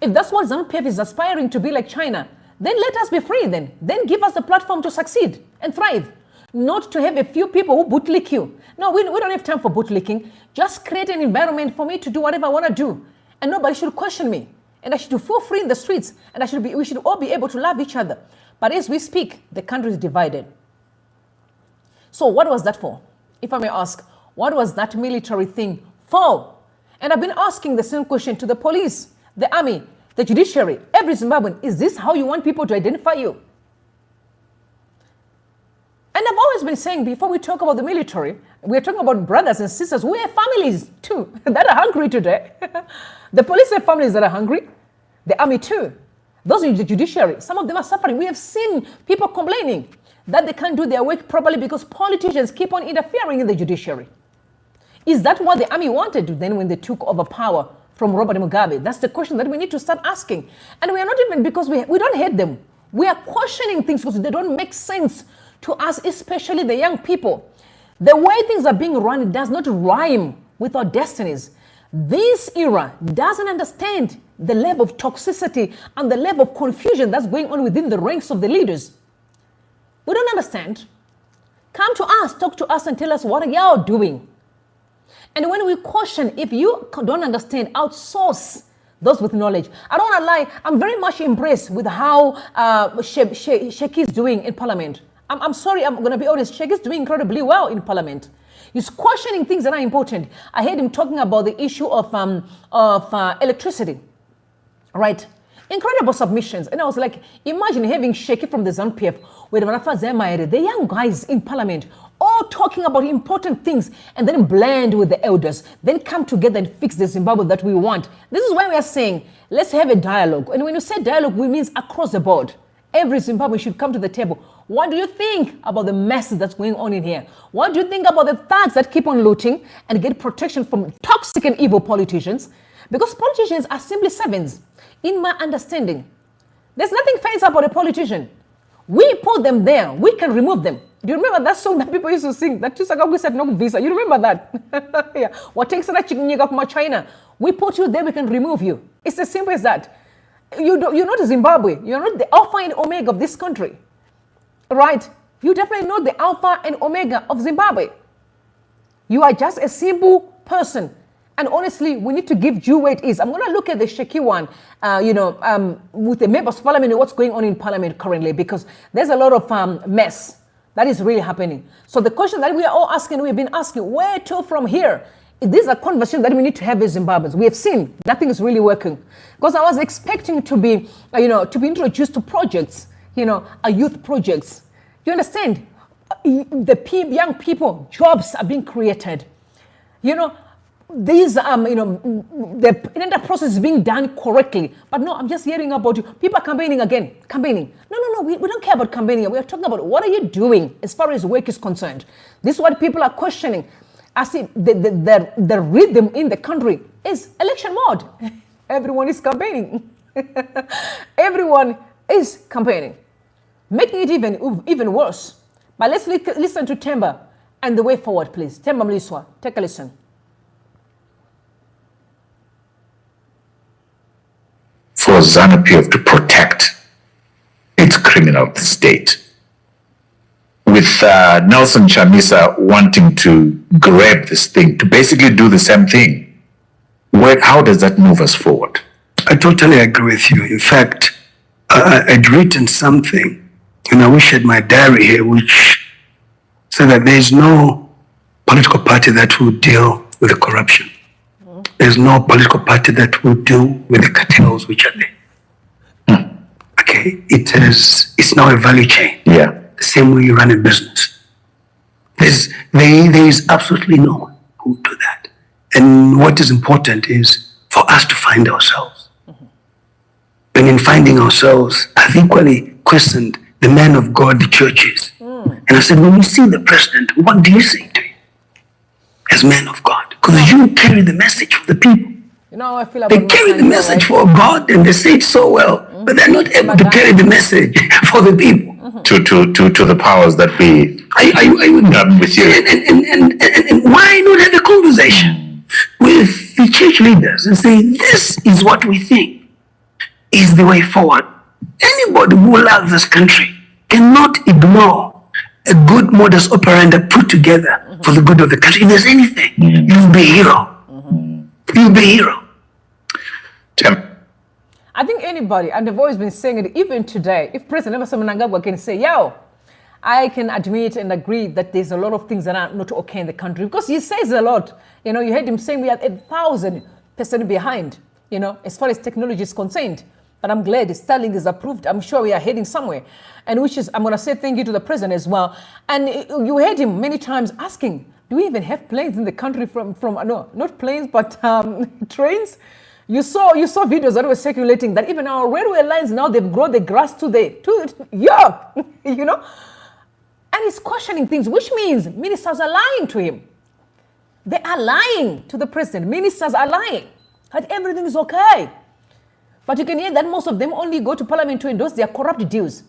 If that's what ZANU-PF is aspiring to be like China, then let us be free then. Then give us a platform to succeed and thrive. Not to have a few people who bootlick you. No, we don't have time for bootlicking. Just create an environment for me to do whatever I want to do. And nobody should question me. and I should feel free in the streets, and we should all be able to love each other. But as we speak, the country is divided. So what was that for? If I may ask, what was that military thing for? And I've been asking the same question to the police, the army, the judiciary, every Zimbabwean. Is this how you want people to identify you? And I've always been saying, before we talk about the military, we're talking about brothers and sisters. We have families too that are hungry today. The police have families that are hungry. The army too. Those in the judiciary, some of them are suffering. We have seen people complaining that they can't do their work properly because politicians keep on interfering in the judiciary. Is that what the army wanted then when they took over power from Robert Mugabe? That's the question that we need to start asking. And we are not even, because we don't hate them. We are questioning things because they don't make sense to us, especially the young people. The way things are being run does not rhyme with our destinies. This era doesn't understand the level of toxicity and the level of confusion that's going on within the ranks of the leaders. We don't understand. Come to us, talk to us, and tell us what are y'all doing. And when we caution, if you don't understand, outsource those with knowledge. I don't want to lie, I'm very much impressed with how Sheikh is doing in Parliament. I'm sorry, I'm going to be honest, Sheikh is doing incredibly well in Parliament. He's questioning things that are important. I heard him talking about the issue of electricity, right? Incredible submissions. And I was like, imagine having Sheikh from the ZANU-PF with the young guys in Parliament, all talking about important things and then blend with the elders, then come together and fix the Zimbabwe that we want. This is why we are saying, let's have a dialogue. And when you say dialogue, we mean across the board. Every Zimbabwean should come to the table. What do you think about the mess that's going on in here? What do you think about the thugs that keep on looting and get protection from toxic and evil politicians? Because politicians are simply servants. In my understanding, there's nothing fancy about a politician. We put them there. We can remove them. Do you remember that song that people used to sing? That Tshabangu said no visa. You remember that? Yeah. What takes China? We put you there. We can remove you. It's as simple as that. You're not Zimbabwe. You're not the alpha and omega of this country, right? You definitely not the alpha and omega of Zimbabwe. You are just a simple person. And honestly, we need to give due where it is. I'm going to look at the shaky one, with the members of parliament and what's going on in parliament currently, because there's a lot of mess that is really happening. So the question that we are all asking, we've been asking, where to from here? These are conversations that we need to have as Zimbabweans. We have seen nothing is really working. Because I was expecting to be, to be introduced to projects, youth projects. You understand? Young people, jobs are being created. These, the entire process is being done correctly. But no, I'm just hearing about you. People are campaigning again. Campaigning. No, we don't care about campaigning. We are talking about what are you doing as far as work is concerned. This is what people are questioning. I see the rhythm in the country is election mode. Everyone is campaigning. Everyone is campaigning. Making it even worse. But let's listen to Temba and the way forward, please. Temba Mliswa, take a listen. For ZANU-PF to protect its criminal state, with Nelson Chamisa wanting to grab this thing, to basically do the same thing. How does that move us forward? I totally agree with you. In fact, I'd written something, and I wish I had my diary here, which said that there is no political party that will deal with the corruption. There's no political party that will deal with the cartels which are there. Okay, it's now a value chain. Yeah. The same way you run a business. There is absolutely no one who will do that. And what is important is for us to find ourselves. And in finding ourselves, I've equally questioned the men of God, the churches. And I said, when you see the president, what do you say to him as men of God? Because you carry the message for the people. I feel about they carry the message for God and they say it so well, but they're not able to carry the message for the people. To the powers that be. I would with you. And why not have a conversation with the church leaders and say, this is what we think is the way forward. Anybody who loves this country cannot ignore a good modus operandi put together for the good of the country. If there's anything, you'll be a hero. You'll be a hero. I think anybody, and they've always been saying it even today, if President Emerson Mnangagwa can say, yo, I can admit and agree that there's a lot of things that are not okay in the country, because he says a lot. You know, you heard him saying we are 1,000% behind, you know, as far as technology is concerned. But I'm glad Starlink is approved. I'm sure we are heading somewhere. And which is, I'm going to say thank you to the president as well. And you heard him many times asking, do we even have planes in the country from no, not planes, but trains? You saw videos that were circulating that even our railway lines now, they've grown the grass to yeah, you know? And he's questioning things, which means ministers are lying to him. They are lying to the president. Ministers are lying that everything is okay. But you can hear that most of them only go to parliament to endorse their corrupt deals.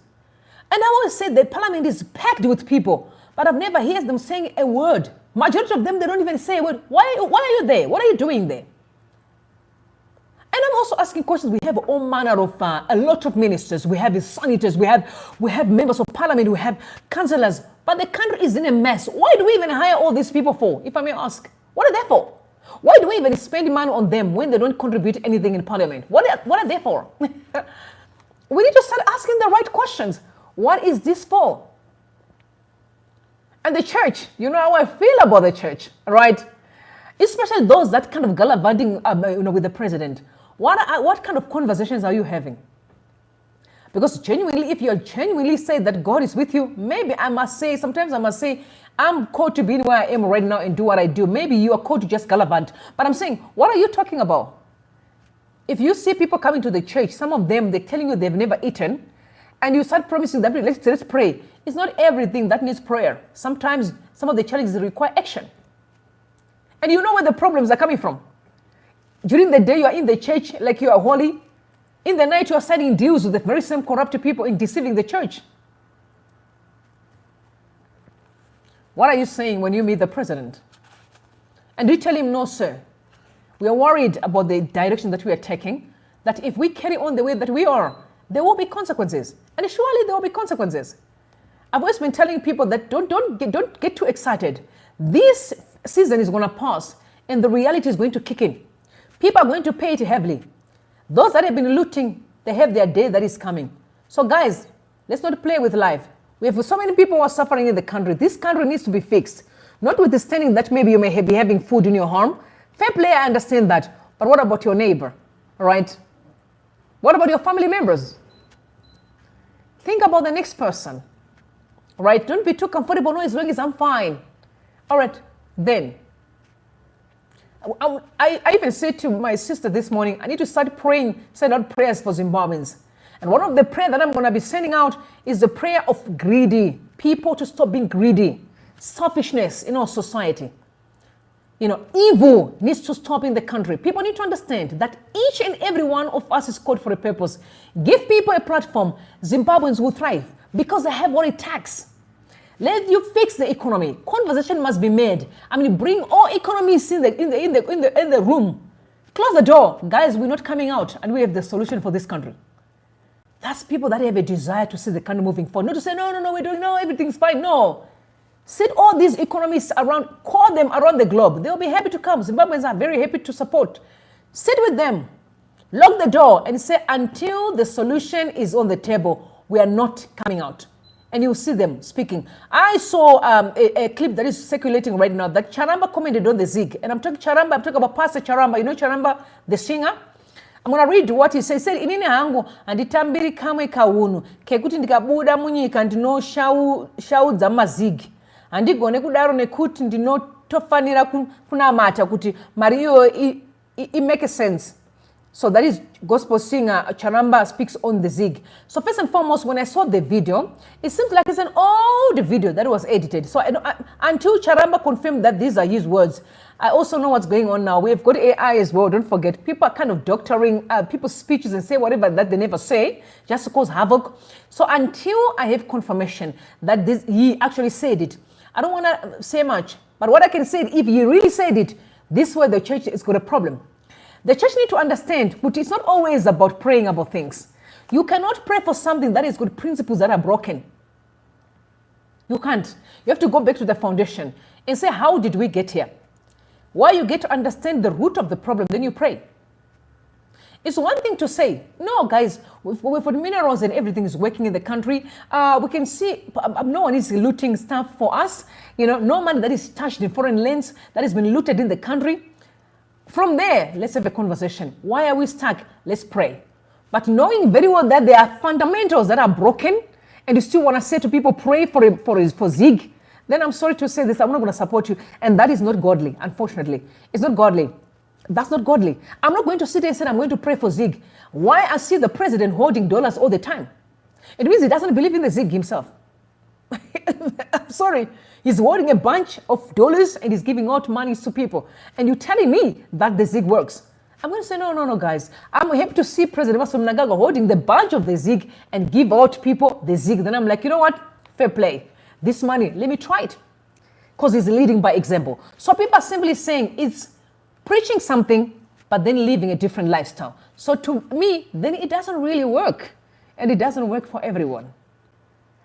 And I always say that parliament is packed with people, but I've never heard them saying a word. Majority of them, they don't even say a word. Why are you there? What are you doing there? And I'm also asking questions. We have all manner of, a lot of ministers. We have senators. We have members of parliament. We have councillors. But the country is in a mess. Why do we even hire all these people for, if I may ask? What are they for? Why do we even spend money on them when they don't contribute anything in parliament? What are they for? We need to start asking the right questions. What is this for? And the church, you know how I feel about the church, right? Especially those that kind of gallivanting with the president. What kind of conversations are you having? Because genuinely, if you genuinely say that God is with you, maybe sometimes I must say, I'm called to be where I am right now and do what I do. Maybe you are called to just gallivant. But I'm saying, what are you talking about? If you see people coming to the church, some of them, they're telling you they've never eaten, and you start promising them, let's pray. It's not everything that needs prayer. Sometimes some of the challenges require action. And you know where the problems are coming from. During the day, you are in the church like you are holy. In the night, you are signing deals with the very same corrupt people in deceiving the church. What are you saying when you meet the president? And you tell him, no, sir, we are worried about the direction that we are taking, that if we carry on the way that we are, there will be consequences. And surely there will be consequences. I've always been telling people that don't get too excited. This season is going to pass, and the reality is going to kick in. People are going to pay it heavily. Those that have been looting, they have their day that is coming. So guys, let's not play with life. We have so many people who are suffering in the country. This country needs to be fixed. Notwithstanding that maybe you may be having food in your home. Fair play, I understand that. But what about your neighbor, right? What about your family members? Think about the next person, right? Don't be too comfortable. No, as long as I'm fine. All right, then. I even said to my sister this morning, I need to start praying, send out prayers for Zimbabweans. And one of the prayers that I'm going to be sending out is the prayer of greedy people to stop being greedy. Selfishness in our society. You know, evil needs to stop in the country. People need to understand that each and every one of us is called for a purpose. Give people a platform. Zimbabweans will thrive because they have what it takes. Let you fix the economy. Conversation must be made. I mean, bring all economies in the room. Close the door. Guys, we're not coming out, and we have the solution for this country. That's people that have a desire to see the country moving forward. Not to say, no, we're doing, no, everything's fine. No. Sit all these economists around, call them around the globe. They'll be happy to come. Zimbabweans are very happy to support. Sit with them. Lock the door and say, until the solution is on the table, we are not coming out. And you'll see them speaking. I saw a clip that is circulating right now that Charamba commented on the Zig. And I'm talking Charamba, I'm talking about Pastor Charamba. You know Charamba, the singer? I'm going to read what he says. He said, inini hangu anditambiri kamwe kaunu kekuti ndikabuda munyika ndino shau za mazigi andigone kudaro nekuti ndinotofanira kunamata kuti mariyo it make sense. So that is gospel singer Charamba speaks on the Zig. So first and foremost, when I saw the video, it seems like it's an old video that was edited. So until Charamba confirmed that these are his words, I also know what's going on now. We've got AI as well. Don't forget, people are kind of doctoring people's speeches and say whatever that they never say, just to cause havoc. So until I have confirmation that he actually said it, I don't want to say much. But what I can say, if he really said it, this way the church has got a problem. The church need to understand, but it's not always about praying about things. You cannot pray for something that has got principles that are broken. You can't. You have to go back to the foundation and say, how did we get here? Why you get to understand the root of the problem, then you pray. It's one thing to say, no, guys, with minerals and everything is working in the country, we can see no one is looting stuff for us. You know, no money that is touched in foreign lands that has been looted in the country. From there, let's have a conversation. Why are we stuck? Let's pray. But knowing very well that there are fundamentals that are broken, and you still want to say to people, pray for Zig, then I'm sorry to say this, I'm not going to support you. And that is not godly, unfortunately. It's not godly. That's not godly. I'm not going to sit there and say I'm going to pray for Zig. Why I see the president holding dollars all the time? It means he doesn't believe in the Zig himself. I'm sorry. He's holding a bunch of dollars and he's giving out money to people. And you're telling me that the Zig works. I'm going to say, no, guys. I'm happy to see President Mnangagwa holding the bunch of the Zig and give out people the Zig. Then I'm like, you know what? Fair play. This money, let me try it. Because he's leading by example. So people are simply saying it's preaching something, but then living a different lifestyle. So to me, then it doesn't really work. And it doesn't work for everyone.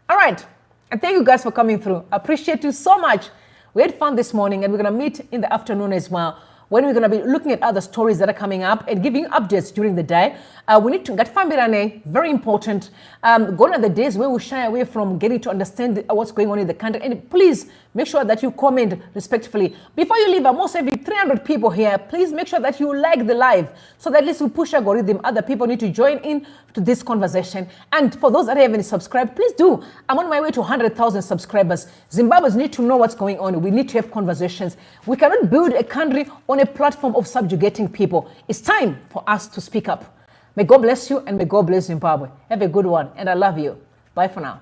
All right. And thank you guys for coming through. I appreciate you so much. We had fun this morning and we're going to meet in the afternoon as well, when we're going to be looking at other stories that are coming up and giving updates during the day. We need to get Fambirane, very important. Gone are the days where we shy away from getting to understand what's going on in the country. And please make sure that you comment respectfully. Before you leave, almost every 300 people here, please make sure that you like the live so that at least we push algorithm. Other people need to join in to this conversation. And for those that haven't subscribed, please do. I'm on my way to 100,000 subscribers. Zimbabweans need to know what's going on. We need to have conversations. We cannot build a country on a platform of subjugating people. It's time for us to speak up. May God bless you and may God bless Zimbabwe. Have a good one and I love you. Bye for now.